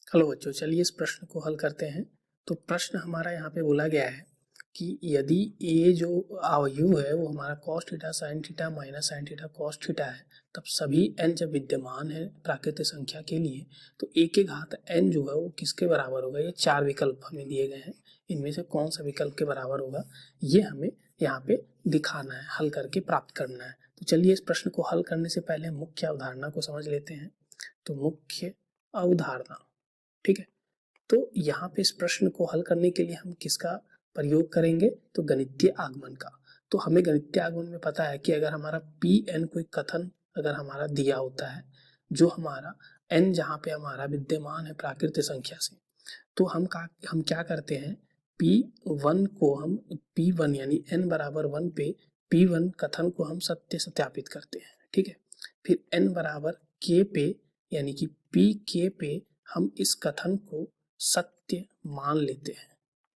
Hello बच्चों, चलिए इस प्रश्न को हल करते हैं। तो प्रश्न हमारा यहाँ पे बोला गया है कि यदि ए जो अवयव है वो हमारा cos theta sine theta minus sine theta cos theta है, तब सभी n जब विद्यमान है प्राकृतिक संख्या के लिए, तो a के घात n जो है वो किसके बराबर होगा। ये चार विकल्प हमें दिए गए हैं, इनमें से कौन सा विकल्प के बराबर होगा ये हमें यहाँ पे दिखाना है, हल करके प्राप्त करना है। तो चलिए इस प्रश्न को हल करने से पहले मुख्य अवधारणा को समझ लेते हैं। तो मुख्य अवधारणा, ठीक है। तो यहाँ पे इस प्रश्न को हल करने के लिए हम किसका प्रयोग करेंगे, तो गणितीय आगमन का। तो हमें गणितीय आगमन में पता है कि अगर हमारा पी एन कोई कथन अगर हमारा दिया होता है, जो हमारा एन जहाँ पे हमारा विद्यमान है प्राकृतिक संख्या से, तो हम क्या करते हैं, पी वन को हम पी वन यानी एन बराबर वन पे पी वन कथन को हम सत्यापित करते हैं, ठीक है। फिर एन बराबर के पे यानी कि पी के पे हम इस कथन को सत्य मान लेते हैं,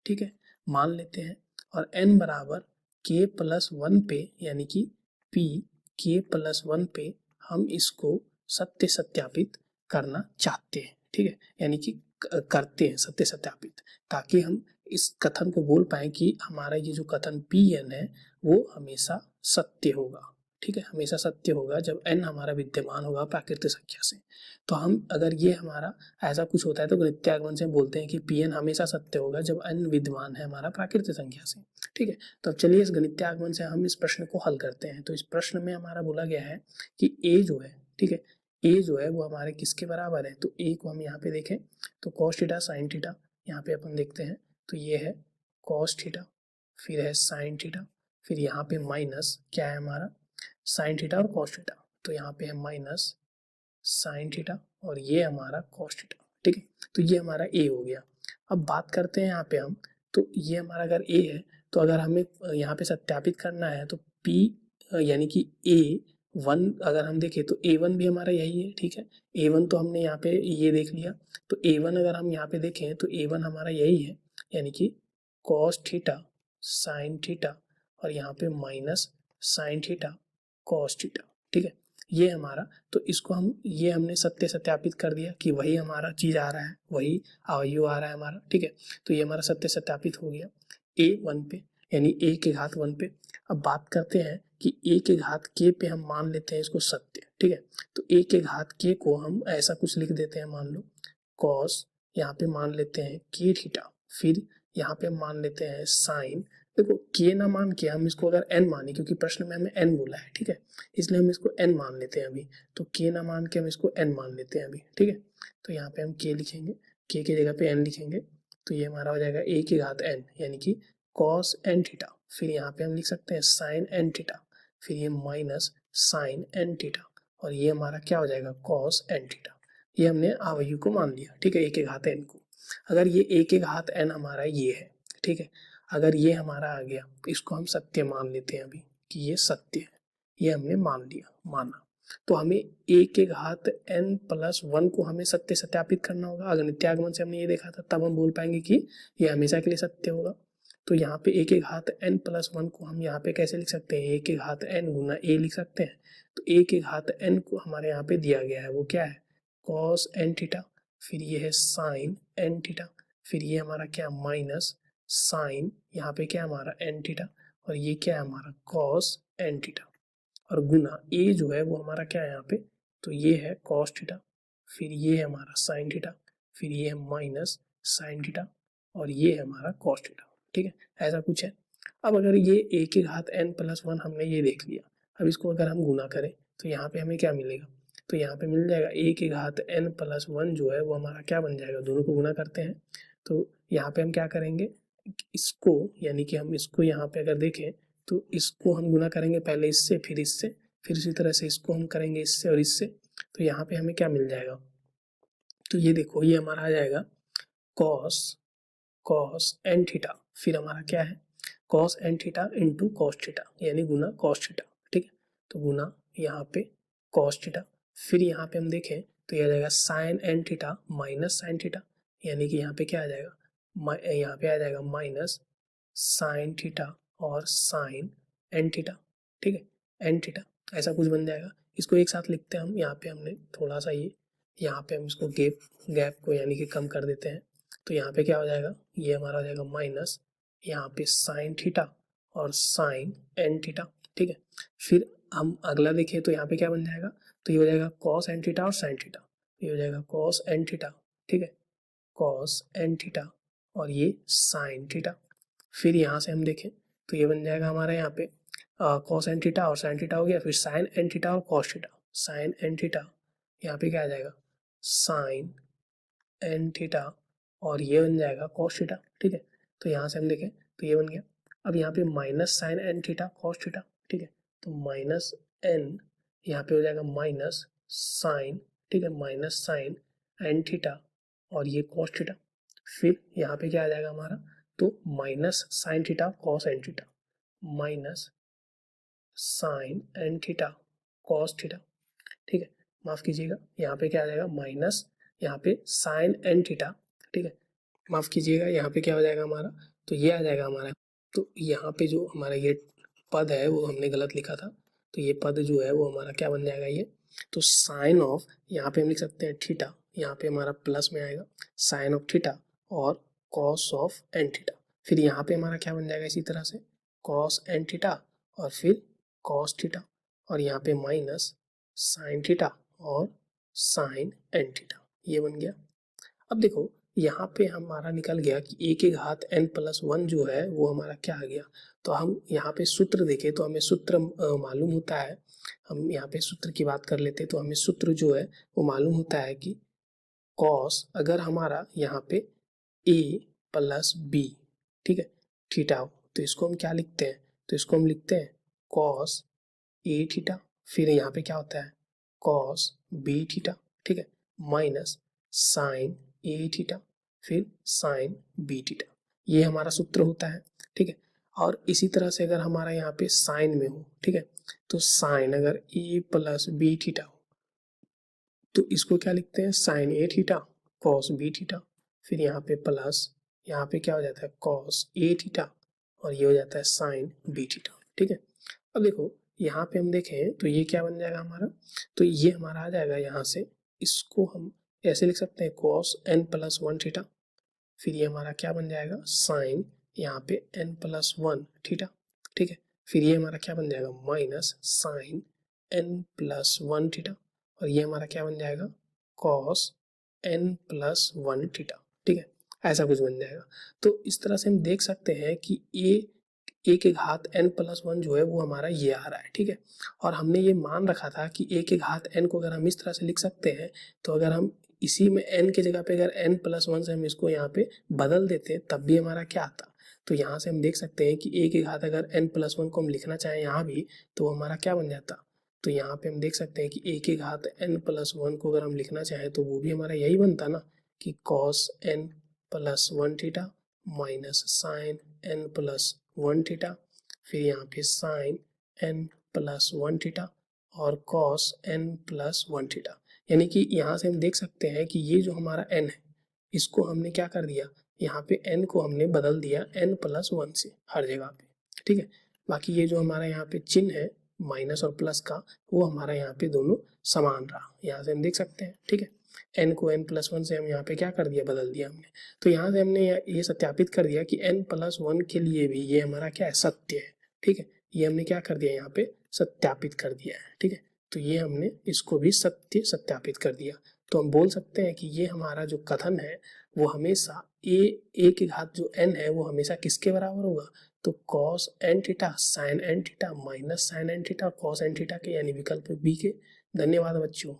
ठीक है, मान लेते हैं। और n बराबर k प्लस वन पे यानी कि p k प्लस वन पे हम इसको सत्य सत्यापित करना चाहते हैं, ठीक है, यानी कि करते हैं सत्य सत्यापित, ताकि हम इस कथन को बोल पाए कि हमारा ये जो कथन पी एन है वो हमेशा सत्य होगा, ठीक है, हमेशा सत्य होगा जब n हमारा विद्यमान होगा प्राकृतिक संख्या से। तो हम अगर ये हमारा ऐसा कुछ होता है तो गणितीय आगमन से हम बोलते हैं कि पी एन हमेशा सत्य होगा जब n विद्यमान है हमारा प्राकृतिक संख्या से, ठीक है। तो अब चलिए इस गणितीय आगमन से हम इस प्रश्न को हल करते हैं। तो इस प्रश्न में हमारा बोला गया है कि a जो है, ठीक है, a जो है वो हमारे किसके बराबर है। तो a को हम यहाँ पे देखें तो कॉस थीटा साइन थीटा, यहाँ पे अपन देखते हैं तो ये है कॉस थीटा, फिर है साइन थीटा, फिर यहाँ पे माइनस क्या है हमारा साइन थीटा और कॉस थीटा, तो यहाँ पे है माइनस साइन थीटा और ये हमारा कॉस थीटा, ठीक है। तो ये हमारा ए हो गया। अब बात करते हैं यहाँ पे हम, तो ये हमारा अगर ए है तो अगर हमें यहाँ पे सत्यापित करना है तो पी यानी कि ए वन अगर हम देखें तो ए वन भी हमारा यही है, ठीक है। ए वन तो हमने यहाँ पे ये देख लिया, तो ए वन अगर हम यहाँ पे देखें तो ए वन हमारा यही है, यानी कि कॉस थीटा साइन थीटा और यहाँ पे minus sine theta cos theta, ठीक है, ये हमारा। तो इसको हम ये हमने सत्य सत्यापित कर दिया कि वही हमारा चीज आ रहा है, वही अवयव आ रहा है हमारा, ठीक है। तो ये हमारा सत्य सत्यापित हो गया ए वन पे यानी ए के घात वन पे। अब बात करते हैं कि ए के घात के पे हम मान लेते हैं इसको सत्य, ठीक है। तो ए के घात के को हम ऐसा कुछ लिख देते हैं, मान लो कॉस, यहाँ पे मान लेते हैं के थीटा, फिर यहाँ पे मान लेते हैं साइन। देखो के ना मान के हम इसको अगर एन माने, क्योंकि प्रश्न में हमें एन बोला है, ठीक है, इसलिए हम इसको एन मान लेते हैं अभी। तो के ना मान के हम इसको एन मान लेते हैं अभी, ठीक है। तो यहाँ पे हम के लिखेंगे, के की जगह पे एन लिखेंगे, तो ये हमारा हो जाएगा ए की घात एन यानी कि कॉस एन थीटा। फिर यहाँ पे हम लिख सकते हैं साइन एन थीटा, फिर ये माइनस साइन एन थीटा और ये हमारा क्या हो जाएगा कॉस एन थीटा। ये हमने अवयव को मान लिया, ठीक है, ए के घात एन को। अगर ये ए के घात एन हमारा ये है, ठीक है, अगर ये हमारा आ गया इसको हम सत्य मान लेते हैं अभी कि ये सत्य है, ये हमने मान लिया, माना। तो हमें ए के घात एन प्लस वन को हमें सत्य सत्यापित करना होगा। गणितीय आगमन से हमने ये देखा था, तब हम बोल पाएंगे कि ये हमेशा के लिए सत्य होगा। तो यहाँ पे ए के घात एन प्लस वन को हम यहाँ पे कैसे लिख सकते हैं, ए के घात एन गुना ए लिख सकते हैं। तो ए के घात एन को हमारे यहाँ पे दिया गया है, वो क्या है कॉस एन थीटा, फिर ये है साइन एन थीटा, फिर ये हमारा क्या माइनस साइन यहाँ पे क्या हमारा एन थीटा और ये क्या है हमारा कॉस एन थीटा और गुना ए जो है वो हमारा क्या है यहाँ पे, तो ये है कॉस थीटा, फिर ये है हमारा साइन थीटा, फिर ये है माइनस साइन थीटा और ये है हमारा कॉस थीटा, ठीक है, ऐसा कुछ है। अब अगर ये ए के घात एन प्लस वन हमने ये देख लिया, अब इसको अगर हम गुना करें तो यहाँ पे हमें क्या मिलेगा, तो यहाँ पे मिल जाएगा ए के घात एन प्लस वन जो है वो हमारा क्या बन जाएगा, दोनों को गुना करते हैं तो यहाँ पे हम क्या करेंगे, इसको यानी कि हम इसको यहाँ पे अगर देखें तो इसको हम गुना करेंगे पहले इससे, फिर इसी तरह से इसको हम करेंगे इससे और इससे। तो यहाँ पे हमें क्या मिल जाएगा, तो ये देखो ये हमारा आ जाएगा कॉस कॉस एन थीटा, फिर हमारा क्या है cos n theta into cos theta यानी गुना कॉस थीटा, ठीक है। तो गुना यहाँ पे कॉस थीटा, फिर यहाँ पे हम देखें तो यह आ जाएगा sine n theta minus sine theta यानी कि यहाँ पे क्या आ जाएगा, यहाँ पे आ जाएगा माइनस साइन थीटा और साइन एन थीटा, ठीक है, एन थीटा ऐसा कुछ बन जाएगा। इसको एक साथ लिखते हैं हम, यहाँ पे हमने थोड़ा सा ये यहाँ पे हम इसको गैप को यानी कि कम कर देते हैं, तो यहाँ पे क्या हो जाएगा, ये हमारा हो जाएगा माइनस यहाँ पे साइन थीटा और साइन एन थीटा। ठीक है, फिर हम अगला देखें तो यहाँ पे क्या बन जाएगा, तो ये हो जाएगा कॉस एन थीटा और साइन थीटा, ये हो जाएगा कॉस एन थीटा। ठीक है, कॉस एन थीटा और ये साइन थीटा। फिर यहाँ से हम देखें तो ये बन जाएगा हमारा यहाँ पे कॉस एन थीटा और साइन थीटा हो गया, फिर साइन एन थीटा और cos theta, sine n theta, यहाँ पे क्या आ जाएगा साइन एन थीटा और ये बन जाएगा कॉस थीटा। ठीक है, तो यहाँ से हम देखें तो ये बन गया। अब यहाँ पे minus sine n theta cos theta. ठीक है, तो माइनस एन यहाँ पे हो जाएगा माइनस साइन, ठीक है, माइनस साइन एन थीटा और ये कॉस थीटा। फिर यहाँ पे क्या आ जाएगा हमारा, तो minus sine theta cos n theta, minus sine n theta cos theta. ठीक है, माफ कीजिएगा, यहाँ पे क्या आ जाएगा माइनस यहाँ पे साइन एन थीटा। ठीक है, माफ कीजिएगा, यहाँ पे क्या हो जाएगा हमारा, तो ये आ जाएगा हमारा, तो यहाँ पे जो हमारा ये पद है वो हमने गलत लिखा था, तो ये पद जो है वो हमारा क्या बन जाएगा, ये तो साइन ऑफ, यहाँ पे हम लिख सकते हैं थीटा, यहाँ पे हमारा प्लस में आएगा साइन ऑफ थीटा और कॉस ऑफ एन थीटा। फिर यहाँ पे हमारा क्या बन जाएगा इसी तरह से कॉस एन थीटा और फिर कॉस थीटा और यहाँ पे माइनस साइन थीटा और साइन एन थीटा, ये बन गया। अब देखो यहाँ पे हमारा निकल गया कि ए के घात n प्लस 1 जो है वो हमारा क्या आ गया, तो हम यहाँ पे सूत्र देखें तो हमें सूत्र मालूम होता है, हम यहाँ पे सूत्र की बात कर लेते हैं तो हमें सूत्र जो है वो मालूम होता है कि कॉस अगर हमारा यहाँ पे a प्लस बी, ठीक है, थीटा हो तो इसको हम क्या लिखते हैं, तो इसको हम लिखते हैं कॉस ए थीटा, फिर यहाँ पे क्या होता है कॉस बी थीटा। ठीक है, माइनस साइन ए थीटा फिर साइन बी थीटा, ये हमारा सूत्र होता है। ठीक है, और इसी तरह से अगर हमारा यहाँ पे साइन में हो, ठीक है, तो साइन अगर ए प्लस बी थीटा हो तो इसको क्या लिखते हैं sign a theta cos B theta, फिर यहाँ पे प्लस यहाँ पे क्या हो जाता है कॉस ए थीटा और ये हो जाता है साइन बी थीटा। ठीक है, अब देखो यहाँ पे हम देखें तो ये क्या बन जाएगा हमारा, तो ये हमारा आ जाएगा यहाँ से, इसको हम ऐसे लिख सकते हैं कॉस एन प्लस 1 थीटा, फिर ये हमारा क्या बन जाएगा साइन यहाँ पे एन प्लस 1 थीटा। ठीक है, फिर ये हमारा क्या बन जाएगा minus sine n plus 1 theta और ये हमारा क्या बन जाएगा कॉस एन प्लस 1 थीटा। ठीक है, ऐसा कुछ बन जाएगा। तो इस तरह से हम देख सकते हैं कि ए के घात n प्लस 1 जो है वो हमारा ये आ रहा है। ठीक है, और हमने ये मान रखा था कि ए के घात n को अगर हम इस तरह से लिख सकते हैं, तो अगर हम इसी में n की जगह पे अगर n प्लस 1 से हम इसको यहाँ पे बदल देते तब भी हमारा क्या आता, तो यहाँ से हम देख सकते हैं कि ए के घात अगर n प्लस 1 को हम लिखना चाहें यहाँ भी तो हमारा क्या बन जाता, तो यहाँ पे हम देख सकते हैं कि ए के घात n प्लस 1 को अगर हम लिखना चाहें तो वो भी हमारा यही बनता ना कि cos n plus 1 theta minus sine n plus 1 theta, फिर यहाँ पे साइन n प्लस 1 थीटा और कॉस n प्लस 1 थीटा। यानी कि यहाँ से हम देख सकते हैं कि ये जो हमारा n है इसको हमने क्या कर दिया, यहाँ पे n को हमने बदल दिया n प्लस 1 से हर जगह पे। ठीक है, बाकी ये जो हमारा यहाँ पे चिन्ह है माइनस और प्लस का वो हमारा यहाँ पे दोनों समान रहा, यहाँ से हम देख सकते हैं। ठीक है, n को n प्लस 1 से हम यहाँ पे क्या कर दिया बदल दिया हमने, तो यहाँ से हमने ये सत्यापित कर दिया कि n प्लस 1 के लिए भी ये हमारा क्या है सत्य है। ठीक है, ये हमने क्या कर दिया यहाँ पे सत्यापित कर दिया है। ठीक है, तो ये हमने इसको भी सत्यापित कर दिया, तो हम बोल सकते हैं कि ये हमारा जो कथन है वो हमेशा ए के घात जो n है वो हमेशा किसके बराबर होगा, तो cos n theta sine n theta minus sine n theta cos n theta के, यानी विकल्प बी के। धन्यवाद बच्चों।